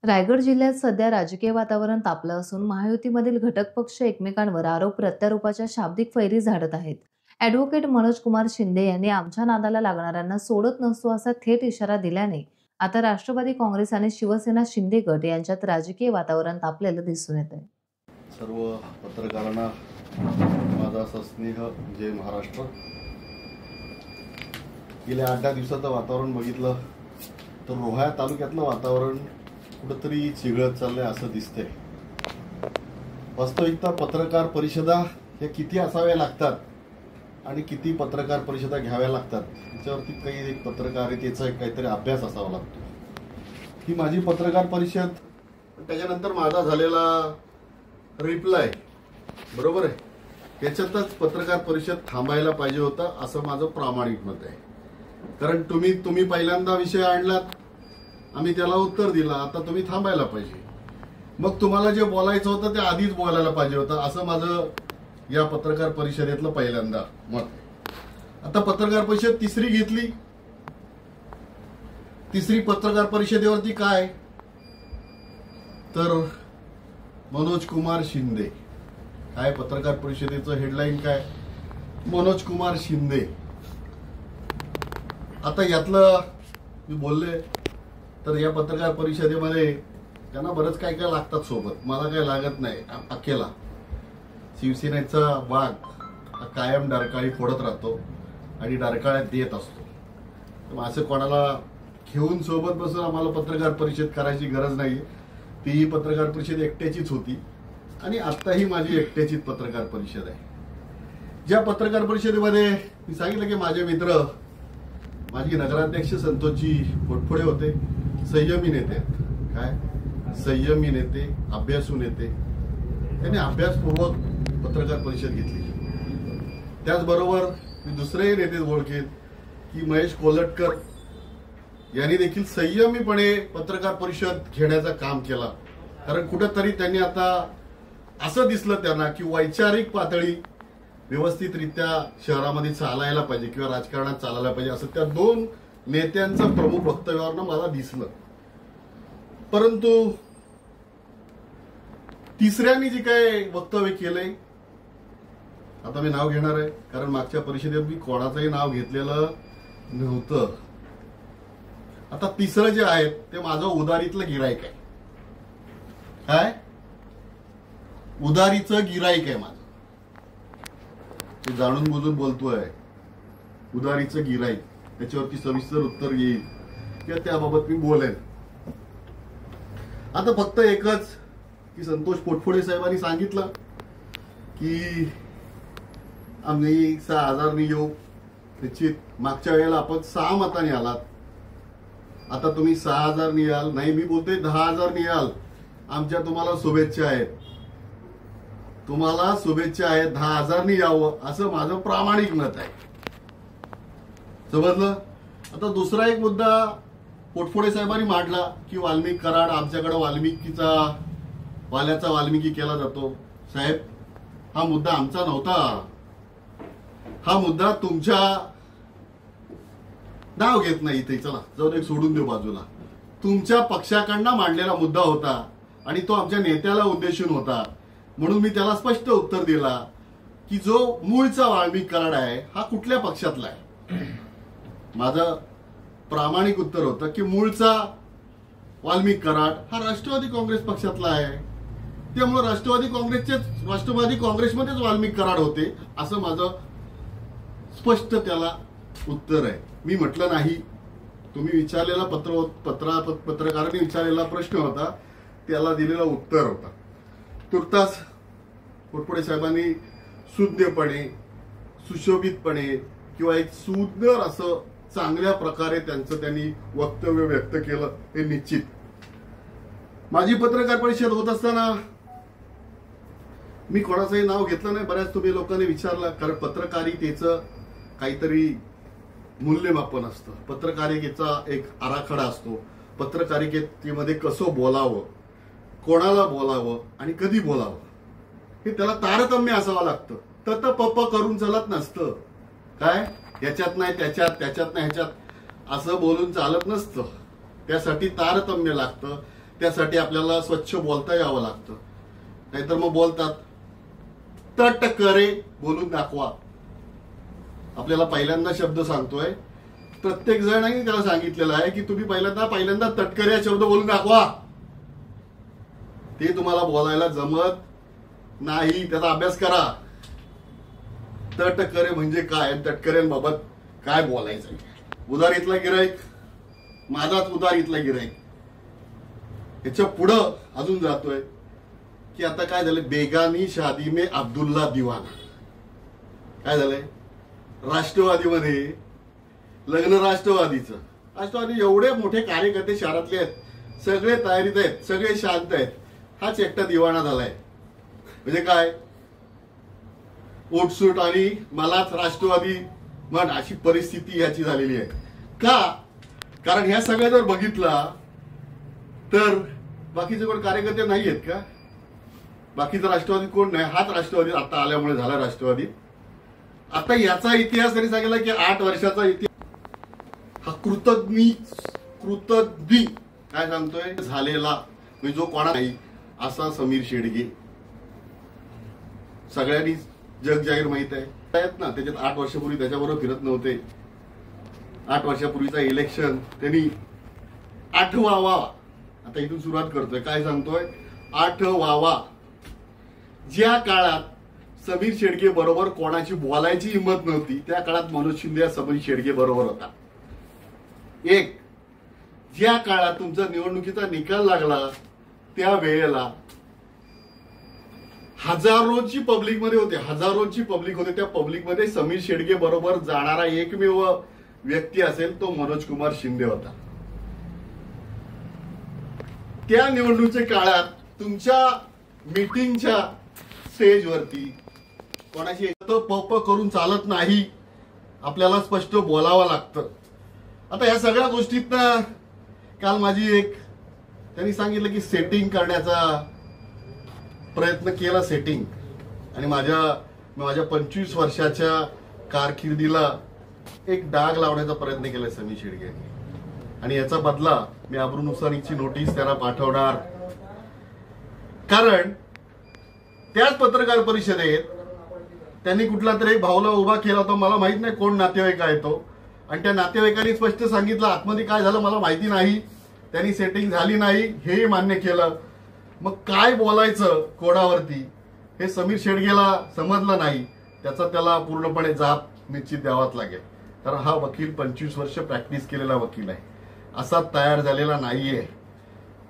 रायगड जिल्ह्यात सध्या राजकीय वातावरण तापलं असून महायुतीमधील घटक पक्ष एकमेकांवर आरोप प्रत्यारोपाच्या शाब्दिक फैरी झाडत आहेत. ॲडव्होकेट मनोज कुमार शिंदे यांनी आमच्या नादाला लागणाऱ्यांना सोडत नसतो असा थेट इशारा दिल्याने आता राष्ट्रवादी काँग्रेस आणि शिवसेना शिंदे गट यांच्यात राजकीय वातावरण तापलेलं दिसून येत आहे. सर्व पत्रकारांना माझा सस्नेह जय महाराष्ट्र. गेल्या 8-10 दिवसाचं वातावरण बघितलं तर रोहा तालुक्यातलं वातावरण कुठंतरी चिघळत चाललंय असं दिसतंय. वास्तविकता पत्रकार परिषदा हे किती असाव्या लागतात आणि किती पत्रकार परिषदा घ्याव्या लागतात याच्यावरती काही एक पत्रकारितेचा काहीतरी अभ्यास असावा लागतो. ही माझी पत्रकार परिषद, त्याच्यानंतर माझा झालेला रिप्लाय बरोबर आहे याच्यातच पत्रकार परिषद थांबायला पाहिजे होता असं माझं प्रामाणिक मत आहे. कारण तुम्ही पहिल्यांदा विषय आणलात, आम्ही त्याला उत्तर दिलं, आता तुम्ही थांबायला पाहिजे. मग तुम्हाला जे बोलायचं होतं ते आधीच बोलायला पाहिजे होतं असं माझं या पत्रकार परिषदेतलं पहिल्यांदा मत आहे. आता पत्रकार परिषद तिसरी घेतली. तिसरी पत्रकार परिषदेवरती काय तर मनोज कुमार शिंदे. काय पत्रकार परिषदेचं हेडलाईन काय, मनोज कुमार शिंदे. आता यातलं मी बोलले तर या पत्रकार परिषदेमध्ये त्यांना बरंच काय काय लागतात सोबत, मला काय लागत नाही. अकेला शिवसेनेचा वाघ कायम डारकाळी फोडत राहतो आणि डारकाळ्यात देत असतो. असं कोणाला घेऊन सोबत बसून आम्हाला पत्रकार परिषद करायची गरज नाही. ती पत्रकार परिषद एकट्याचीच होती आणि आत्ताही माझी एकट्याचीच पत्रकार परिषद आहे. ज्या पत्रकार परिषदेमध्ये मी सांगितलं की माझे मित्र, माझी नगराध्यक्ष संतोषजी पोटफोडे होते, संयमी नेते आहेत. काय संयमी नेते, अभ्यासू नेते. त्यांनी अभ्यासपूर्वक पत्रकार परिषद घेतली. त्याचबरोबर मी दुसरेही नेते ओळखेत की महेश कोल्हटकर यांनी देखील संयमीपणे पत्रकार परिषद घेण्याचं काम केलं. कारण कुठंतरी त्यांनी आता असं दिसलं त्यांना की वैचारिक पातळी व्यवस्थितरित्या शहरामध्ये चालायला पाहिजे किंवा राजकारणात चालायला पाहिजे असं त्या दोन नेत्यांचं प्रमुख वक्तव्यावरनं मला दिसलं. परंतु तिसऱ्यांनी जे काय वक्तव्य केलंय, आता मी नाव घेणार आहे कारण मागच्या परिषदेत मी कोणाचंही नाव घेतलेलं नव्हतं. आता तिसरं जे आहे ते माझं उदारीतलं गिराईक आहे. काय उदारीचं गिराईक आहे माझं, ते जाणून बुजून बोलतोय. उदारीचं गिराईक, त्याच्यावरती सविस्तर उत्तर येईल किंवा त्याबाबत मी बोलेन. आता फक्त एकच की संतोष पोटफोडे साहेबांनी सांगितलं की आम्ही 6,000 येऊ. निश्चित मागच्या वेळेला आपण 6 मतांनी आलात, आता तुम्ही 6,000 याल. नाही, मी बोलतोय 10,000 याल. आमच्या तुम्हाला शुभेच्छा आहेत, तुम्हाला शुभेच्छा आहेत. 10,000 यावं असं माझं प्रामाणिक मत आहे. समजलं. आता दुसरा एक मुद्दा पोटफोडे साहेबांनी मांडला की वाल्मिकी कराड, आमच्याकडे वाल्याचा वाल्मिकी केला जातो. साहेब, हा मुद्दा आमचा नव्हता. हा मुद्दा तुमच्या नाव घेत नाही इथे, चला जाऊ दे, सोडून देऊ बाजूला. तुमच्या पक्षाकडनं मांडलेला मुद्दा होता आणि तो आमच्या नेत्याला उद्देशून होता. म्हणून मी त्याला स्पष्ट उत्तर दिला की जो मूळचा वाल्मिकी कराड आहे हा कुठल्या पक्षातला आहे. माझं प्रामाणिक उत्तर होतं की मूळचा वाल्मिकी कराड हा राष्ट्रवादी काँग्रेस पक्षातला आहे. त्यामुळे राष्ट्रवादी काँग्रेसमध्येच वाल्मिकी कराड होते असं माझं स्पष्ट त्याला उत्तर आहे. मी म्हटलं नाही, तुम्ही विचारलेला पत्रकारांनी विचारलेला प्रश्न होता, त्याला दिलेला उत्तर होता. तुर्तास पोटफोडे साहेबांनी सुज्ञपणे, सुशोभितपणे किंवा एक सुंदर असं चांगल्या प्रकारे त्यांनी वक्तव्य व्यक्त केलं हे निश्चित. माझी पत्रकार परिषद होत असताना मी कोणाचंही नाव घेतलं नाही. बऱ्याच तुम्ही लोकांनी विचारलं, कारण पत्रकारितेचं काहीतरी मूल्यमापन असतं, पत्रकारितेचा एक आराखडा असतो. पत्रकारितेमध्ये कसं बोलावं, कोणाला बोलावं आणि कधी बोलावं हे त्याला तारतम्य असावं लागतं. तत पप करून चालत नसतं. काय याच्यात नाही त्याच्यात, त्याच्यात नाही ह्याच्यात असं बोलून चालत नसतं. त्यासाठी तारतम्य लागतं. त्यासाठी आपल्याला स्वच्छ बोलता यावं लागतं. नाहीतर मग बोलतात तट करे बोलून दाखवा. आपल्याला पहिल्यांदा शब्द सांगतोय, प्रत्येक जणांनी त्याला सांगितलेलं आहे की तुम्ही पहिल्यांदा तटकरे हा शब्द बोलून दाखवा. ते तुम्हाला बोलायला जमत नाही, त्याचा अभ्यास करा. तटकरे म्हणजे काय, तटकऱ्यांबाबत काय बोलायचं. उदारीतला गिराईक, माझाच उदारीतला गिराईक, याच्या पुढं अजून जातोय की आता काय झालं, बेगानी शादी में अब्दुल्ला दिवाना. काय झालंय, राष्ट्रवादीमध्ये लग्न राष्ट्रवादीचं. राष्ट्रवादी एवढे मोठे कार्यकर्ते शहरातले आहेत, सगळे तयारीत आहेत, सगळे शांत आहेत. हाच एकटा दिवाणा झालाय. म्हणजे काय, ओटसूट आणि मलाच राष्ट्रवादी म्हण अशी परिस्थिती ह्याची झालेली आहे. का, कारण ह्या सगळ्या जर बघितला तर बाकीचे कोण कार्यकर्ते नाही आहेत का? बाकीचा राष्ट्रवादी कोण नाही, हाच राष्ट्रवादी आता आल्यामुळे झाला राष्ट्रवादी. आता याचा इतिहास त्यांनी सांगितला की 8 वर्षाचा इतिहास हा कृतज्ञ काय सांगतोय झालेला, म्हणजे जो कोणा नाही असा समीर शेडगे. सगळ्यांनी जग जाहीर माहित आहे ना. त्याच्यात 8 वर्षापूर्वी त्याच्याबरोबर फिरत नव्हते. 8 वर्षापूर्वीचा इलेक्शन त्यांनी आठवावा, आता इथून सुरुवात करतोय. काय सांगतोय, आठवावा. ज्या काळात समीर शेडगे बरोबर कोणाची बोलायची हिंमत नव्हती, त्या काळात मनोज शिंदे समीर शेडगे बरोबर होता. एक, ज्या काळात तुमचा निवडणुकीचा निकाल लागला त्या वेळेला हजारोची पब्लिक मध्ये होते, हजारोची पब्लिक होते. त्या पब्लिक मध्ये समीर शेडगे बरोबर जाणारा एकमेव व्यक्ती असेल तो मनोज कुमार शिंदे होता. त्या निवडणुकीच्या काळात तुमच्या मीटिंगच्या स्टेजवरती कोणाशी पप करून चालत नाही, आपल्याला स्पष्ट बोलावं लागतं. आता या सगळ्या गोष्टीतनं काल माझी एक त्यांनी सांगितलं की सेटिंग करण्याचा प्रयत्न केला, सेटिंग. आणि माझ्या 25 वर्षाच्या कारकिर्दीला एक डाग लावण्याचा प्रयत्न केला समीर शेडगे. आणि याचा बदला मी अब्रूनुसारीची नोटीस त्यांना पाठवणार. कारण त्याच पत्रकार परिषदेत त्यांनी कुठला तरी एक भाऊला उभा केला होता, मला माहित नाही कोण नातेवाईक आहे तो. आणि त्या नातेवाईकांनी स्पष्ट सांगितलं आतमध्ये काय झालं मला माहिती नाही, त्यांनी सेटिंग झाली नाही हे मान्य केलं. मग काय बोलायचं कोणावरती हे समीर शेडगेला समजलं नाही. त्याचा त्याला पूर्णपणे जाब निश्चित द्यावाच लागेल. तर हा वकील 25 वर्ष प्रॅक्टिस केलेला वकील आहे, असा तयार झालेला नाहीये.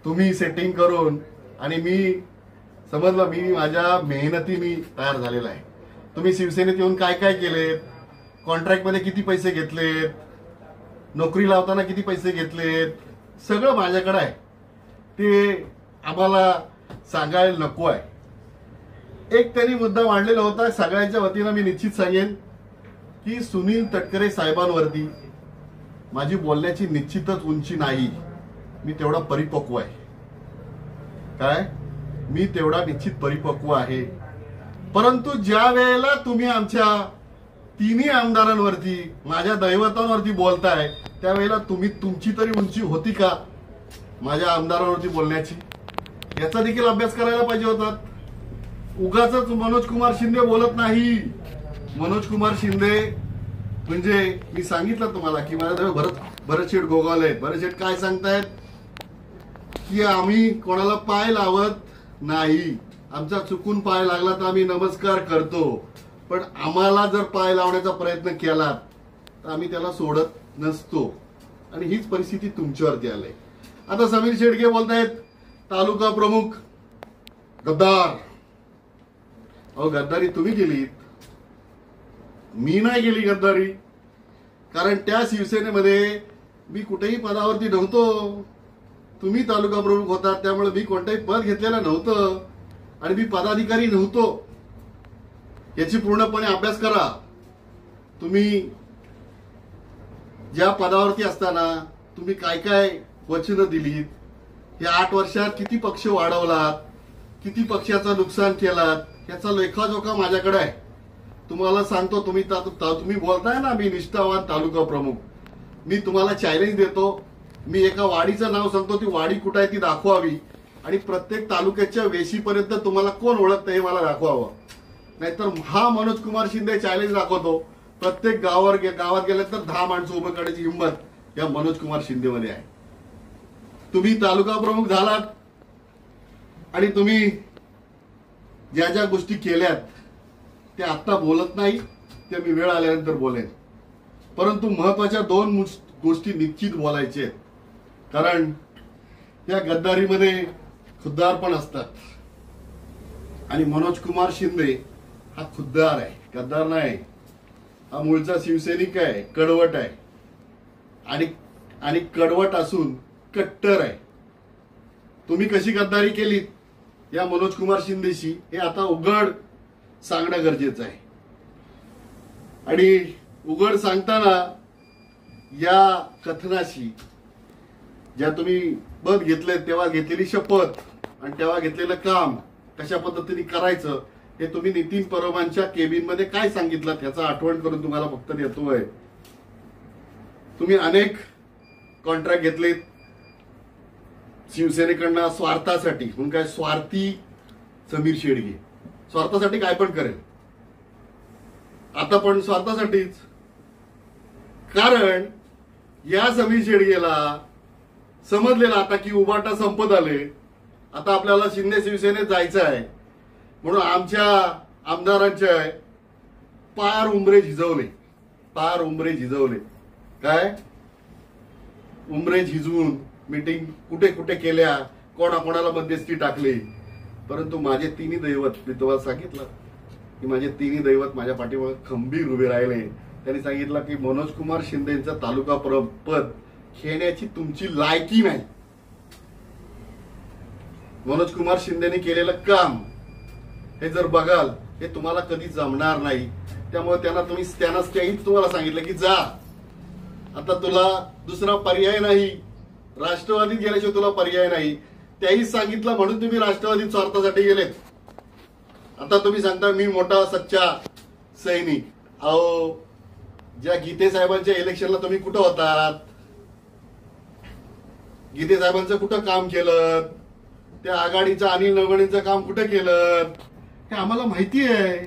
तुम्ही सेटिंग करून आणि मी समजलं मी माझ्या मेहनतीने तयार झालेला आहे. तुम्ही शिवसेनेत येऊन काय काय केलेत, कॉन्ट्रॅक्टमध्ये किती पैसे घेतलेत, नोकरी लावताना किती पैसे घेतलेत, सगळं माझ्याकडे आहे. ते आम्हाला सांगायला नको आहे. एक त्यांनी मुद्दा मांडलेला होता, सगळ्यांच्या वतीनं मी निश्चित सांगेन की सुनील तटकरे साहेबांवरती माझी बोलण्याची निश्चितच उंची नाही. मी तेवढा परिपक्व आहे. काय, मी तेवढा निश्चित परिपक्व आहे. परंतु ज्या वेळेला तुम्ही आमच्या तिन्ही आमदारांवरती माझ्या दैवतांवरती बोलताय त्यावेळेला तुमची तरी उंची होती का माझ्या आमदारांवरती बोलण्याची? याचा देखील अभ्यास करायला पाहिजे होता. उगाच मनोज कुमार शिंदे बोलत नाही. मनोज कुमार शिंदे म्हणजे मी सांगितलं तुम्हाला की माझ्या भरत शेठ गोगावले आहेत. भरत शेठ काय सांगतायत की आम्ही कोणाला पाय लावत नाही, आमचा चुकून पाय लागला तर आम्ही नमस्कार करतो, पण आम्हाला जर पाय लावण्याचा प्रयत्न केला तर आम्ही त्याला सोडत नसतो. आणि हीच परिस्थिती तुमच्यावरती आली. आता समीर शेडगे बोलतायत तालुका प्रमुख गद्दार. अहो गद्दारी तुम्ही केलीत, मी नाही केली गद्दारी. कारण त्या शिवसेनेमध्ये मी कुठेही पदावरती नव्हतो. तुम्ही तालुका प्रमुख होता त्यामुळे मी कोणतंही पद घेतलेलं नव्हतं आणि मी पदाधिकारी नव्हतो. याची पूर्णपणे अभ्यास करा. तुम्ही ज्या पदावरती असताना तुम्ही काय काय वचनं दिलीत, या 8 वर्षात किती पक्ष वाढवलात, किती पक्षाचं नुकसान केलात, याचा लेखाजोखा माझ्याकडे आहे. तुम्हाला सांगतो, तुम्ही बोलताय ना मी निष्ठावान तालुका प्रमुख, मी तुम्हाला चॅलेंज देतो. मी एका वाडीचं नाव सांगतो, ती वाडी कुठं आहे ती दाखवावी आणि प्रत्येक तालुक्याच्या वेशीपर्यंत तुम्हाला कोण ओळखतं हे मला दाखवावं. नाहीतर हा मनोज कुमार शिंदे चॅलेंज दाखवतो, प्रत्येक गावात गेलं तर 10 माणसं उभं करण्याची हिंमत या मनोज कुमार शिंदे मध्ये आहे. तुम्ही तालुका प्रमुख झालात आणि तुम्ही ज्या ज्या गोष्टी केल्यात त्या आता बोलत नाही, त्या मी वेळ आल्यानंतर बोलेन. परंतु महत्वाच्या 2 गोष्टी निश्चित बोलायच्या आहेत, कारण या गद्दारीमध्ये खुद्दार पण असतात आणि मनोज कुमार शिंदे हा खुद्दार आहे, गद्दार नाही. हा मूळचा शिवसैनिक आहे, कडवट आहे आणि कडवट असून कट्टर आहे. तुम्ही कशी गद्दारी केली या मनोज कुमार शिंदेशी हे आता उघड सांगणं गरजेचं आहे. आणि उघड सांगताना या कथनाशी ज्या तुम्ही पद घेतले तेव्हा घेतलेली शपथ आणि तेव्हा घेतलेलं काम कशा पद्धतीने करायचं हे तुम्ही नितीन परमांच्या केबिन मध्ये काय सांगितलं त्याचं आठवण करून तुम्हाला फक्त देतोय. तुम्ही अनेक कॉन्ट्रॅक्ट घेतलेत शिवसेनेकडनं स्वार्थासाठी, म्हणून काय स्वार्थी समीर शेडगे स्वार्थासाठी काय पण करेल, आता पण स्वार्थासाठीच. कारण या समीर शेडगेला समजलेलं आता की उबाटा संपत आले, आता आपल्याला शिंदे शिवसेनेत जायचं आहे, म्हणून आमच्या आमदारांच्या पार उंबरे झिजवले. काय उंबरे झिजवून मीटिंग कुठे कुठे केल्या, कोणाला मध्यस्थी टाकली. परंतु माझे 3 दैवत, मी तुम्हाला सांगितलं की माझे 3 दैवत माझ्या पाठीमागे खंबीर उभे राहिले. त्यांनी सांगितलं की मनोज कुमार शिंदेचा तालुका पद खेळण्याची तुमची लायकी नाही. मनोज कुमार शिंदेने केलेलं काम हे जर बघाल हे तुम्हाला कधी जमणार नाही. त्यामुळे त्याहीच तुम्हाला सांगितलं की जा, आता तुला दुसरा पर्याय नाही, राष्ट्रवादीत गेल्याशिवाय तुला पर्याय नाही. त्याही सांगितलं म्हणून तुम्ही राष्ट्रवादीत स्वार्थासाठी गेलेत. आता तुम्ही सांगता मी मोठा सच्चा सैनिक. अहो, ज्या गीते साहेबांच्या इलेक्शनला तुम्ही कुठं होतात? गीते साहेबांचं कुठं काम केलं? त्या आघाडीचं अनिल नवगणेंचं काम कुठं केलं हे आम्हाला माहिती आहे.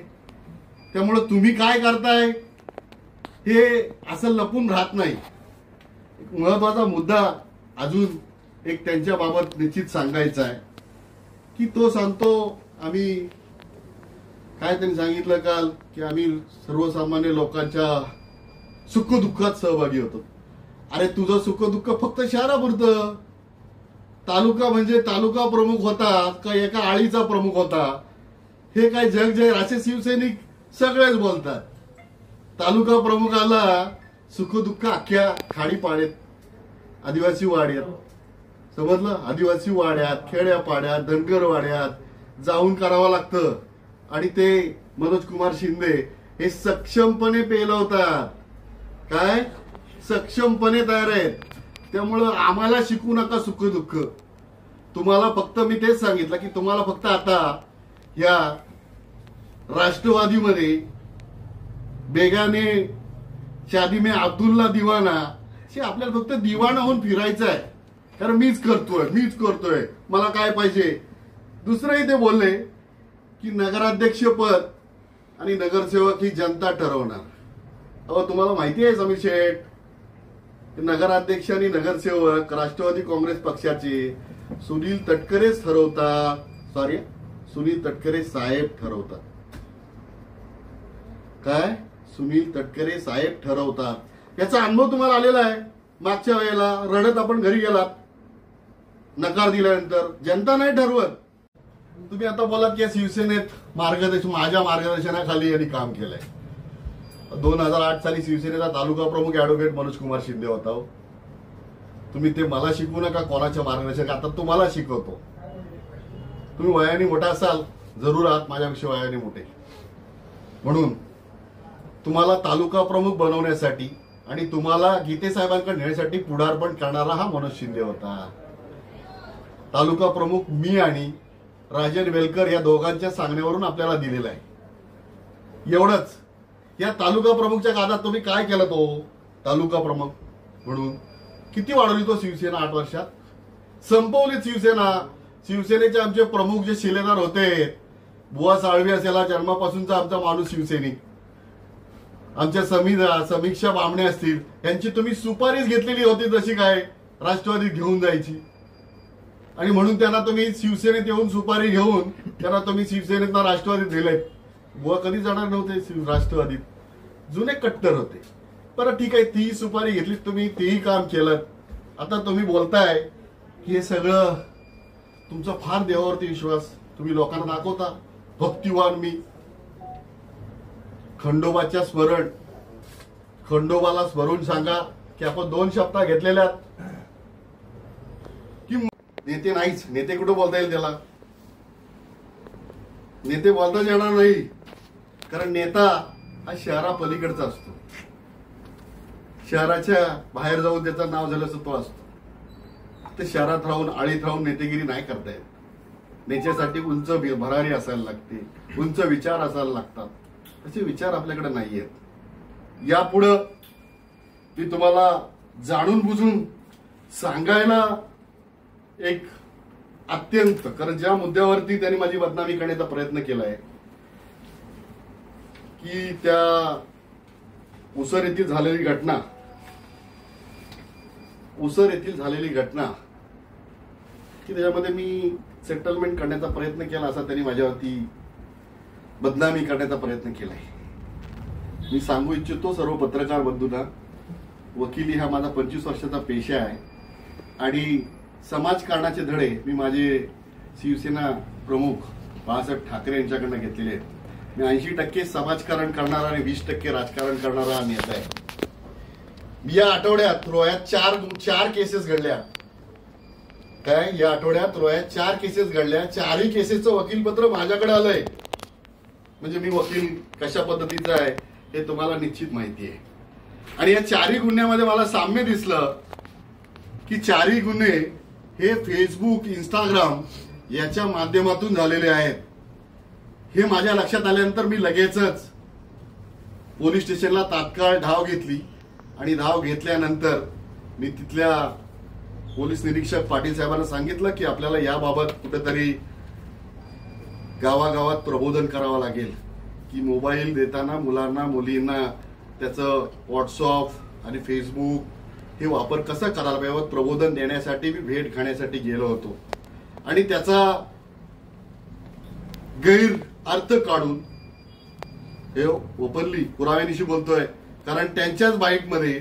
त्यामुळे तुम्ही काय करताय हे असं लपून राहत नाही. एक महत्वाचा मुद्दा अजून एक त्यांच्या बाबत निश्चित सांगायचा आहे की तो सांगतो, आम्ही काय त्यांनी सांगितलं काल की आम्ही सर्वसामान्य लोकांच्या सुखदुःखात सहभागी होतो. अरे तुझं सुखदुःख फक्त शहरापुरतं. तालुका म्हणजे तालुका प्रमुख होता का एका आळीचा प्रमुख होता हे काय जग जाहीर असे शिवसैनिक सगळेच बोलतात. तालुका प्रमुख आला, सुखदुःख अख्ख्या खाडीपाड्यात, आदिवासी वाड्यात, समजलं, आदिवासी वाड्यात, खेड्यापाड्यात, धनगर वाड्यात जाऊन करावं लागतं. आणि ते मनोज कुमार शिंदे हे सक्षमपणे पेलवतात. काय सक्षमपणे तयार आहेत. त्यामुळं आम्हाला शिकू नका सुखदुःख. तुम्हाला फक्त मी तेच सांगितलं की तुम्हाला फक्त आता या राष्ट्रवादीमध्ये बेगाने शादी में अब्दुल्ला दिवाना हे आपल्याला फक्त दिवाना होऊन फिरायचं आहे. कारण मीच करतोय मला काय पाहिजे. दुसरंही ते बोलले की नगराध्यक्ष पद आणि नगरसेवक ही जनता ठरवणार. अहो तुम्हाला माहिती आहे समीर शेठ, नगराध्यक्ष आणि नगरसेवक राष्ट्रवादी काँग्रेस पक्षाचे सुनील तटकरे साहेब ठरवतात. काय सुनील तटकरे साहेब ठरवतात. याचा अनुभव तुम्हाला आलेला आहे. मागच्या वेळेला रडत आपण घरी गेलात नकार दिल्यानंतर. जनता नाही ठरवत. तुम्ही आता बोलात की शिवसेनेत माझ्या मार्गदर्शनाखाली यांनी काम केलंय. 2008 साली शिवसेनेचा तालुका प्रमुख ऍडव्होकेट मनोज कुमार शिंदे होता. तुम्ही ते मला शिकवू नका कोणाच्या मार्गदर्शन. आता तुम्हाला शिकवतो. तुम्ही वयाने मोठा असाल, जरूर आहात, माझ्यापेक्षा वयाने मोठे. म्हणून तुम्हाला तालुका प्रमुख बनवण्यासाठी आणि तुम्हाला गीते साहेबांकडे नेण्यासाठी पुढारपण करणारा हा मनोज शिंदे होता. तालुका प्रमुख मी आणि राजन वेलकर या दोघांच्या सांगण्यावरून आपल्याला दिलेला आहे. एवढंच. या तालुका प्रमुखच्या काळात तुम्ही काय केलं? तो तालुका प्रमुख म्हणून किती वाढवली तो शिवसेना 8 वर्षात? संपवली शिवसेना. शिवसेनेचे आमचे प्रमुख जे शिलेदार होते, बुवा साळवी असेल, जन्मापासूनचा आमचा माणूस शिवसैनिक, आमच्या समीक्षा बामणे असतील, यांची तुम्ही सुपारीच घेतलेली होती जशी काय राष्ट्रवादीत घेऊन जायची. आणि म्हणून त्यांना तुम्ही शिवसेनेत येऊन सुपारी घेऊन त्यांना तुम्ही शिवसेनेत राष्ट्रवादीत दिले. बुवा कधी जाणार नव्हते राष्ट्रवादीत, जुने कट्टर होते. बरं ठीक आहे, ती सुपारी घेतली तुम्ही, तेही काम केलं. आता तुम्ही बोलताय की हे सगळं तुमचा फार देवावरती विश्वास, तुम्ही लोकांना दाखवता भक्तिवान मी. खंडोबाच्या स्मरण, खंडोबाला स्मरून सांगा की आपण 2 शपथा घेतलेल्या की नेते नाहीच. नेते कुठं बोलता येईल त्याला? नेते बोलताच येणार नाही, कारण नेता हा शहरापलीकडचा असतो. शहराच्या बाहेर जाऊन त्याचं नाव झालं असं तो असतो. ते शहरात राहून आळीत राहून नेतेगिरी नाही करता येत. नेत्यासाठी उंच भरारी असायला लागते, उंच विचार असायला लागतात. असे विचार आपल्याकडे नाही आहेत. यापुढं मी तुम्हाला जाणून बुजून सांगायला एक अत्यंत, कारण ज्या मुद्द्यावरती त्यांनी माझी बदनामी करण्याचा प्रयत्न केलाय की त्या उसर येथील झालेली घटना, की त्याच्यामध्ये मी सेटलमेंट करण्याचा प्रयत्न केला असा त्यांनी माझ्यावरती बदनामी करण्याचा प्रयत्न केलाय. मी सांगू इच्छितो सर्व पत्रकार बंधूंना, वकिली हा माझा 25 वर्षाचा पेशा आहे आणि समाजकारणाचे धडे मी माझे शिवसेना प्रमुख बाळासाहेब ठाकरे यांच्याकडनं घेतलेले आहेत. मी 80% समाजकारण करणारा आणि 20% राजकारण करणारा नेता आहे. मी या आठवड्यात रोह्यात चार केसेस घडल्या. काय या आठवड्यात रोह्यात 4 केसेस घडल्या. 4ही केसेसचं वकीलपत्र माझ्याकडे आलंय. म्हणजे मी वकील कशा पद्धतीचा आहे हे तुम्हाला निश्चित माहिती आहे. आणि या 4ही गुन्ह्यामध्ये मला साम्य दिसलं की 4ही गुन्हे हे फेसबुक, इंस्टाग्राम याच्या माध्यमातून झालेले आहेत. हे माझ्या लक्षात आल्यानंतर मी लगेचच पोलीस स्टेशनला तात्काळ धाव घेतली आणि धाव घेतल्यानंतर मी तिथल्या पोलीस निरीक्षक पाटील साहेबांना सांगितलं की आपल्याला याबाबत कुठेतरी गावागावात प्रबोधन करावं लागेल की मोबाईल देताना मुलांना मुलींना त्याचं व्हॉट्सअप आणि फेसबुक हे वापर कसा करायला पाहिजे प्रबोधन देण्यासाठी मी भेट घेण्यासाठी गेलो होतो. आणि त्याचा गैर अर्थ काढून हे ओपनली पुराव्यानिशी बोलतोय, कारण त्यांच्याच बाईकमध्ये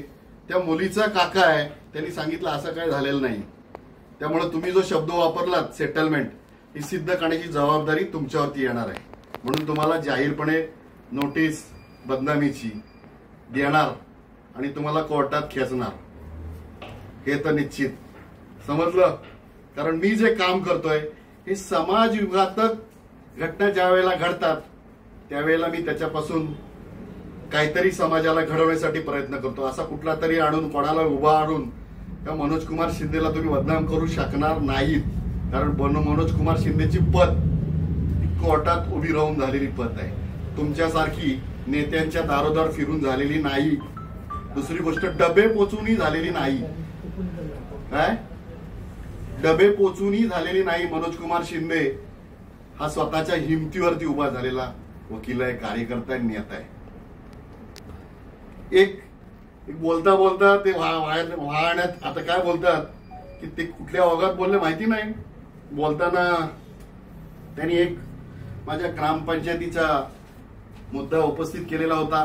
त्या मुलीचा काका आहे, त्यांनी सांगितलं असं काय झालेलं नाही. त्यामुळे तुम्ही जो शब्द वापरलात सेटलमेंट, ही सिद्ध करण्याची जबाबदारी तुमच्यावरती येणार आहे. म्हणून तुम्हाला जाहीरपणे नोटीस बदनामीची देणार आणि तुम्हाला कोर्टात खेचणार, हे तर निश्चित. समजलं? कारण मी जे काम करतोय हे समाज युगातच घटना ज्या वेळेला घडतात त्यावेळेला मी त्याच्यापासून काहीतरी समाजाला घडवण्यासाठी प्रयत्न करतो. असा कुठला तरी आणून कोणाला उभा आणून त्या मनोज कुमार शिंदेला तुम्ही बदनाम करू शकणार नाहीत. कारण मनोज कुमार शिंदेची पद कोर्टात उभी राहून झालेली पद आहे, तुमच्यासारखी नेत्यांच्या दारोदार फिरून झालेली नाही. दुसरी गोष्ट, डबे पोचूनही झालेली नाही. काय डबे पोचूनही झालेली नाही. मनोज कुमार शिंदे हा स्वतःच्या हिमतीवरती उभा झालेला वकील आहे, कार्यकर्ता आहे, नेता आहे. एक बोलता बोलता ते वाहण्यात आता काय बोलतात की ते कुठल्या ओघात बोलले माहिती नाही. बोलताना त्यांनी एक माझ्या ग्रामपंचायतीचा मुद्दा उपस्थित केलेला होता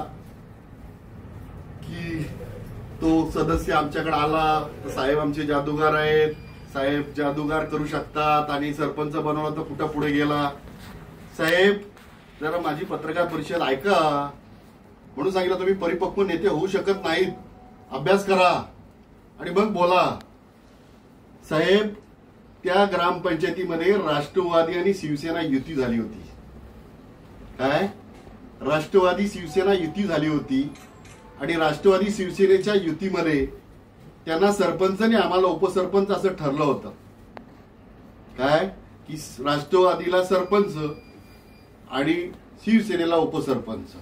की तो सदस्य आमच्याकडे आला तर साहेब आमचे जादूगार आहेत, साहेब जादूगार करू शकतात आणि सरपंच बनवला तर कुठं पुढे गेला. साहेब जरा माझी पत्रकार परिषद ऐका म्हणून सांगितलं. तुम्ही परिपक्व नेते होऊ शकत नाहीत, अभ्यास करा आणि मग बोला. साहेब त्या ग्रामपंचायतीमध्ये राष्ट्रवादी आणि शिवसेना युती झाली होती. काय राष्ट्रवादी शिवसेना युती झाली होती आणि राष्ट्रवादी शिवसेनेच्या युतीमध्ये त्यांना सरपंच आणि आम्हाला उपसरपंच असं ठरलं होतं. काय की राष्ट्रवादीला सरपंच आणि शिवसेनेला उपसरपंच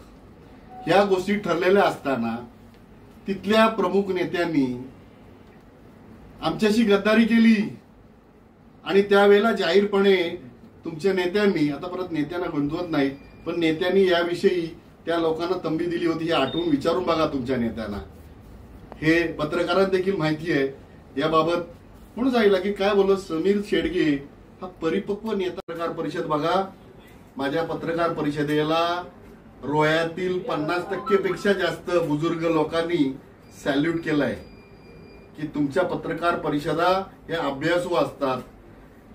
ह्या गोष्टी ठरलेल्या असताना तिथल्या प्रमुख नेत्यांनी आमच्याशी गद्दारी केली आणि त्यावेळेला जाहीरपणे तुमच्या नेत्यांनी, आता परत नेत्यांना गुंतवत नाही, पण नेत्यांनी याविषयी त्या लोकांना तंबी दिली होती हे आठवून विचारून बघा तुमच्या नेत्यांना. हे पत्रकारांना देखील माहिती आहे याबाबत. म्हणून सांगितलं की काय बोललो, समीर शेडगे हा परिपक्व नेता. पत्रकार परिषद बघा, माझ्या पत्रकार परिषदेला रोह्यातील 50% पेक्षा जास्त बुजुर्ग लोकांनी सॅल्यूट केलाय की तुमच्या पत्रकार परिषदा या अभ्यासू असतात,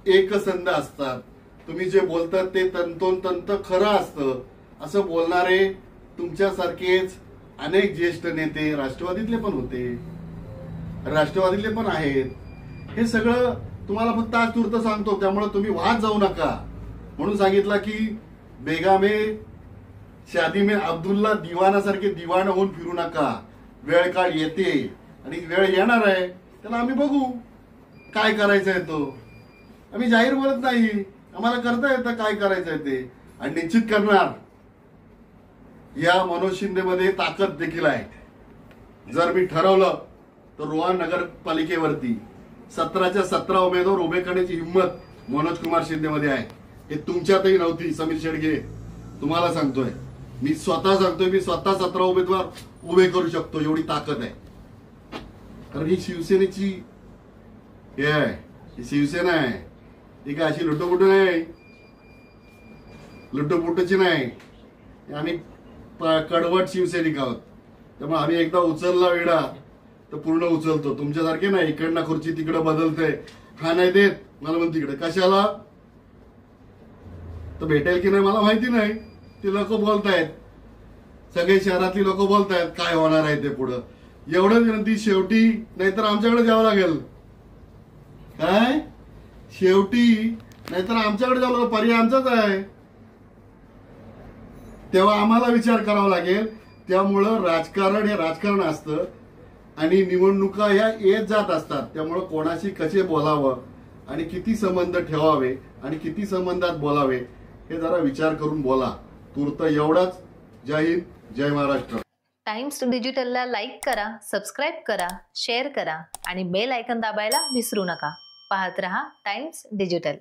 एकसंध असतात, तुम्ही जे बोलतात ते तंतोतंत खरं असतं असं बोलणारे तुमच्यासारखेच अनेक ज्येष्ठ नेते राष्ट्रवादीतले पण होते, राष्ट्रवादीतले पण आहेत. हे सगळं तुम्हाला फक्त आज तूर्त सांगतो, त्यामुळे तुम्ही वाद जाऊ नका म्हणून सांगितलं की बेगामे शादी में अब्दुल्ला दिवानासारखे दिवाण होऊन फिरू नका. वेळ काळ येते आणि वेळ येणार आहे, त्याला आम्ही बघू काय करायचंय तो. आम्ही जाहीर बोलत नाही, आम्हाला करता येतं काय करायचंय ते आणि निश्चित करणार. या मनोज शिंदे मध्ये ताकद देखील आहे. जर मी ठरवलं तर रोहा नगरपालिकेवरती 17च्या 17 उमेदवार उभे करण्याची हिंमत मनोज कुमार शिंदे मध्ये आहे. हे तुमच्यातही नव्हती समीर शेडगे, तुम्हाला सांगतोय मी, स्वतः सांगतोय मी स्वतः 17 उमेदवार उभे करू शकतो, एवढी ताकद आहे. कारण ही शिवसेनेची हे आहे, ही शिवसेना आहे, ही काय अशी लुटोपुटू नाही, लुटोपुटूची नाही. आम्ही कडवट शिवसैनिक आहोत, त्यामुळे आम्ही एकदा उचलला वेडा तर पूर्ण उचलतो. तुमच्यासारखे नाही इकडनं खुर्ची तिकडे बदलते, हा नाही देत मला म्हणून तिकडे कशाला, तर भेटेल की नाही मला माहिती नाही. ते लोक बोलतायत, सगळे शहरातली लोक बोलतायत काय होणार आहे ते पुढं. एवढंच विनंती, शेवटी नाहीतर आमच्याकडे जावं लागेल. काय शेवटी नाहीतर आमच्याकडे जावं लागेल, पर्याय आमचाच आहे. तेव्हा आम्हाला विचार करावा लागेल. त्यामुळं राजकारण हे राजकारण असतं आणि निवडणुका ह्या येत जात असतात. त्यामुळं कोणाशी कसे बोलावं आणि किती संबंध ठेवावे आणि किती संबंधात बोलावे हे जरा विचार करून बोला. तूर्त एवढाच. जय हिंद, जय महाराष्ट्र. टाइम्स डिजिटलला लाईक करा, सबस्क्राईब करा, शेअर करा आणि बेल आयकॉन दाबायला विसरू नका. पाहत रहा टाइम्स डिजिटल.